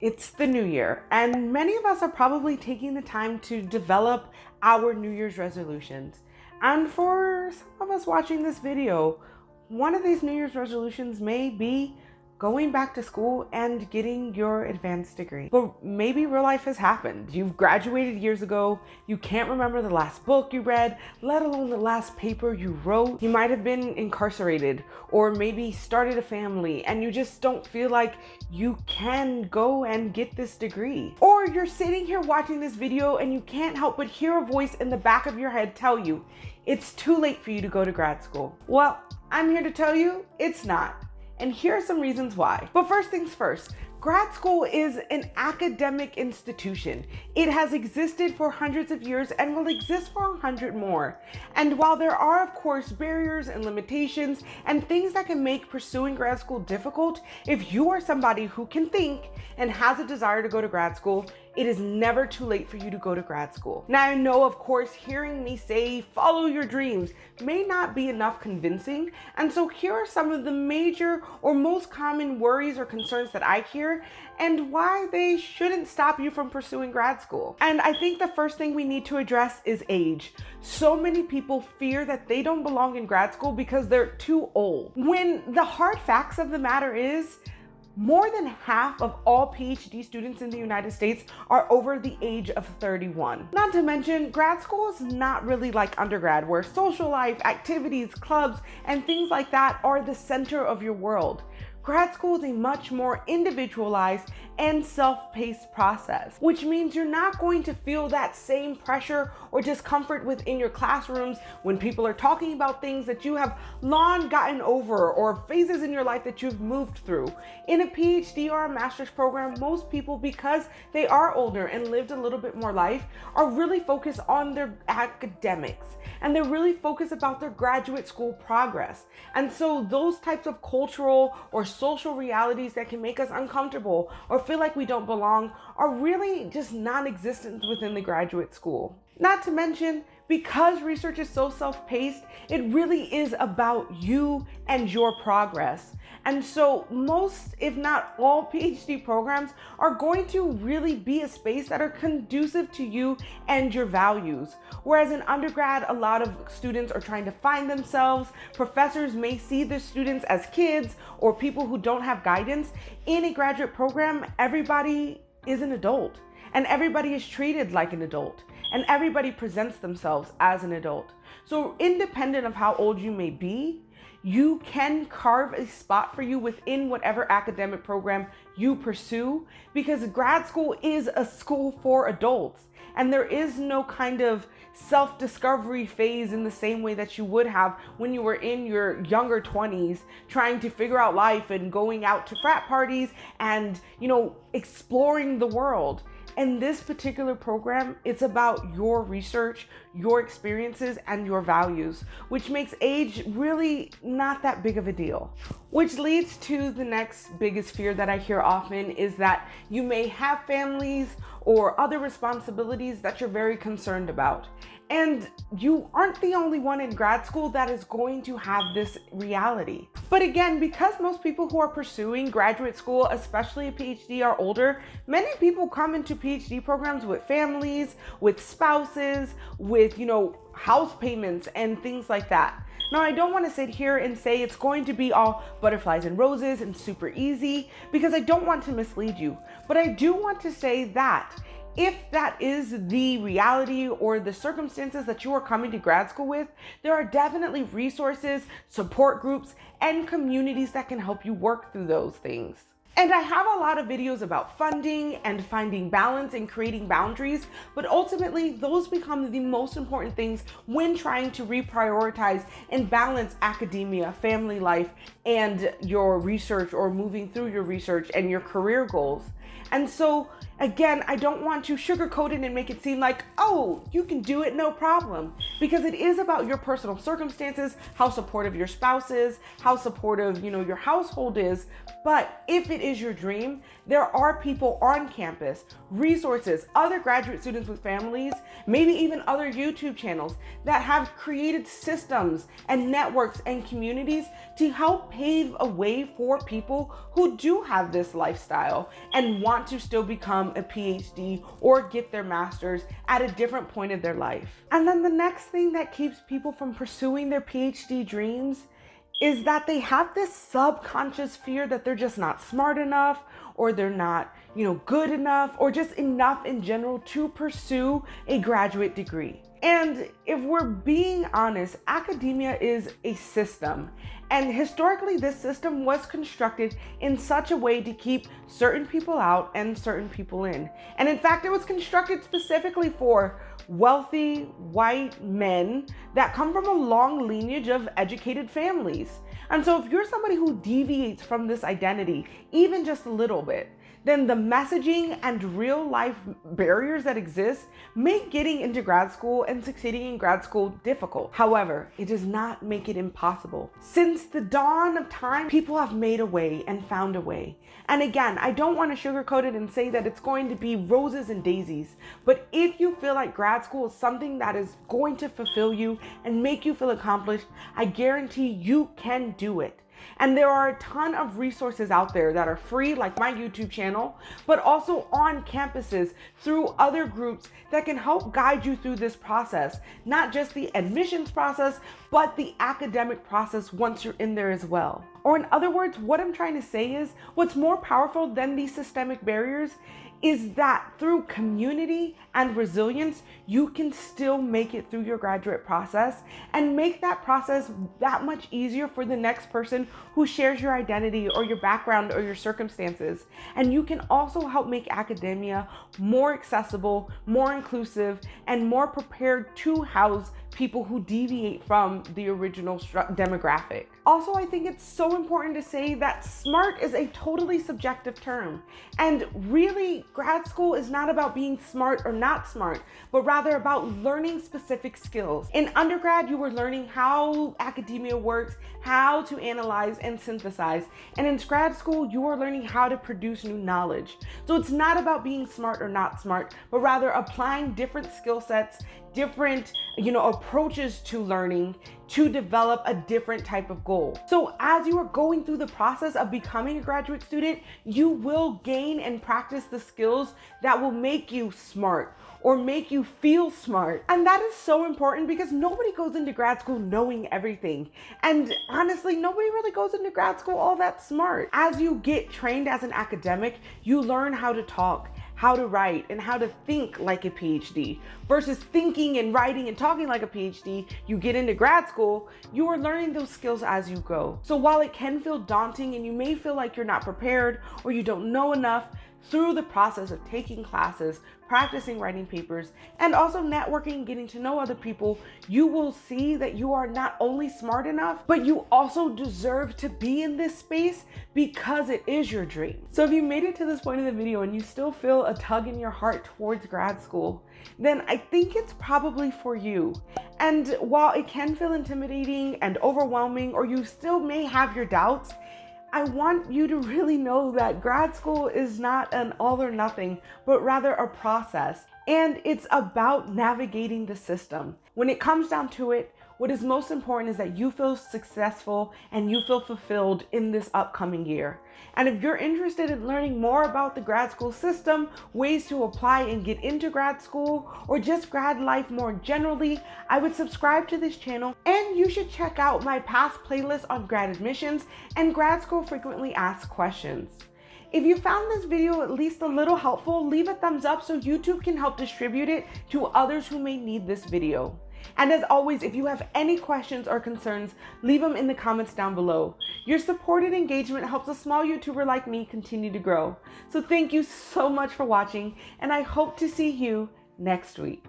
It's the new year, and many of us are probably taking the time to develop our New Year's resolutions. And for some of us watching this video, one of these New Year's resolutions may be going back to school and getting your advanced degree. But maybe real life has happened. You've graduated years ago, you can't remember the last book you read, let alone the last paper you wrote. You might have been incarcerated or maybe started a family and you just don't feel like you can go and get this degree. Or you're sitting here watching this video and you can't help but hear a voice in the back of your head tell you it's too late for you to go to grad school. Well, I'm here to tell you it's not. And here are some reasons why. But first things first, grad school is an academic institution. It has existed for hundreds of years and will exist for 100 more. And while there are, of course, barriers and limitations and things that can make pursuing grad school difficult, if you are somebody who can think and has a desire to go to grad school, it is never too late for you to go to grad school. Now, I know, of course, hearing me say follow your dreams may not be enough convincing. And so here are some of the major or most common worries or concerns that I hear and why they shouldn't stop you from pursuing grad school. And I think the first thing we need to address is age. So many people fear that they don't belong in grad school because they're too old. When the hard facts of the matter is, more than half of all PhD students in the United States are over the age of 31. Not to mention, grad school is not really like undergrad, where social life, activities, clubs, and things like that are the center of your world. Grad school is a much more individualized and self-paced process, which means you're not going to feel that same pressure or discomfort within your classrooms when people are talking about things that you have long gotten over or phases in your life that you've moved through. In a PhD or a master's program, most people, because they are older and lived a little bit more life, are really focused on their academics and they're really focused about their graduate school progress. And so those types of cultural or social realities that can make us uncomfortable or feel like we don't belong are really just non-existent within the graduate school. Not to mention, because research is so self-paced, it really is about you and your progress. And so most, if not all, PhD programs are going to really be a space that are conducive to you and your values. Whereas in undergrad, a lot of students are trying to find themselves. Professors may see their students as kids or people who don't have guidance. In a graduate program, everybody is an adult and everybody is treated like an adult. And everybody presents themselves as an adult. So independent of how old you may be, you can carve a spot for you within whatever academic program you pursue, because grad school is a school for adults. And there is no kind of self-discovery phase in the same way that you would have when you were in your younger 20s trying to figure out life and going out to frat parties and, exploring the world. In this particular program, it's about your research, your experiences, and your values, which makes age really not that big of a deal. Which leads to the next biggest fear that I hear often is that you may have families or other responsibilities that you're very concerned about. And you aren't the only one in grad school that is going to have this reality. But again, because most people who are pursuing graduate school, especially a PhD, are older, many people come into PhD programs with families, with spouses, with, house payments and things like that. Now, I don't want to sit here and say it's going to be all butterflies and roses and super easy, because I don't want to mislead you. But I do want to say that if that is the reality or the circumstances that you are coming to grad school with, there are definitely resources, support groups, and communities that can help you work through those things. And I have a lot of videos about funding and finding balance and creating boundaries, but ultimately those become the most important things when trying to reprioritize and balance academia, family life, and your research, or moving through your research and your career goals. And so again, I don't want to sugarcoat it and make it seem like, oh, you can do it, no problem. Because it is about your personal circumstances, how supportive your spouse is, how supportive, your household is. But if it is your dream, there are people on campus, resources, other graduate students with families, maybe even other YouTube channels that have created systems and networks and communities to help pave a way for people who do have this lifestyle and want to still become a PhD or get their master's at a different point of their life. And then the next thing that keeps people from pursuing their PhD dreams is that they have this subconscious fear that they're just not smart enough, or they're not, good enough, or just enough in general to pursue a graduate degree. And if we're being honest, academia is a system. And historically, this system was constructed in such a way to keep certain people out and certain people in. And in fact, it was constructed specifically for wealthy white men that come from a long lineage of educated families. And so if you're somebody who deviates from this identity, even just a little bit, then the messaging and real life barriers that exist make getting into grad school and succeeding in grad school difficult. However, it does not make it impossible. Since the dawn of time, people have made a way and found a way. And again, I don't want to sugarcoat it and say that it's going to be roses and daisies, but if you feel like grad school is something that is going to fulfill you and make you feel accomplished, I guarantee you can do it. And there are a ton of resources out there that are free, like my YouTube channel, but also on campuses through other groups that can help guide you through this process. Not just the admissions process, but the academic process once you're in there as well. Or in other words, what I'm trying to say is, what's more powerful than these systemic barriers is that through community and resilience, you can still make it through your graduate process and make that process that much easier for the next person who shares your identity or your background or your circumstances. And you can also help make academia more accessible, more inclusive, and more prepared to house people who deviate from the original demographic. Also, I think it's so important to say that smart is a totally subjective term. And really, grad school is not about being smart or not smart, but rather about learning specific skills. In undergrad, you were learning how academia works, how to analyze and synthesize. And in grad school, you are learning how to produce new knowledge. So it's not about being smart or not smart, but rather applying different skill sets, different approaches to learning to develop a different type of goal. So as you are going through the process of becoming a graduate student, you will gain and practice the skills that will make you smart or make you feel smart. And that is so important because nobody goes into grad school knowing everything. And honestly, nobody really goes into grad school all that smart. As you get trained as an academic, you learn how to talk, how to write, and how to think like a PhD. Versus thinking and writing and talking like a PhD, you get into grad school, you are learning those skills as you go. So while it can feel daunting and you may feel like you're not prepared or you don't know enough, through the process of taking classes, practicing writing papers, and also networking, getting to know other people, you will see that you are not only smart enough, but you also deserve to be in this space because it is your dream. So if you made it to this point of the video and you still feel a tug in your heart towards grad school, then I think it's probably for you. And while it can feel intimidating and overwhelming, or you still may have your doubts, I want you to really know that grad school is not an all or nothing, but rather a process. And it's about navigating the system. When it comes down to it, what is most important is that you feel successful and you feel fulfilled in this upcoming year. And if you're interested in learning more about the grad school system, ways to apply and get into grad school, or just grad life more generally, I would subscribe to this channel, and you should check out my past playlist on grad admissions and grad school frequently asked questions. If you found this video at least a little helpful, leave a thumbs up so YouTube can help distribute it to others who may need this video. And as always, if you have any questions or concerns, leave them in the comments down below. Your support and engagement helps a small YouTuber like me continue to grow. So thank you so much for watching, and I hope to see you next week.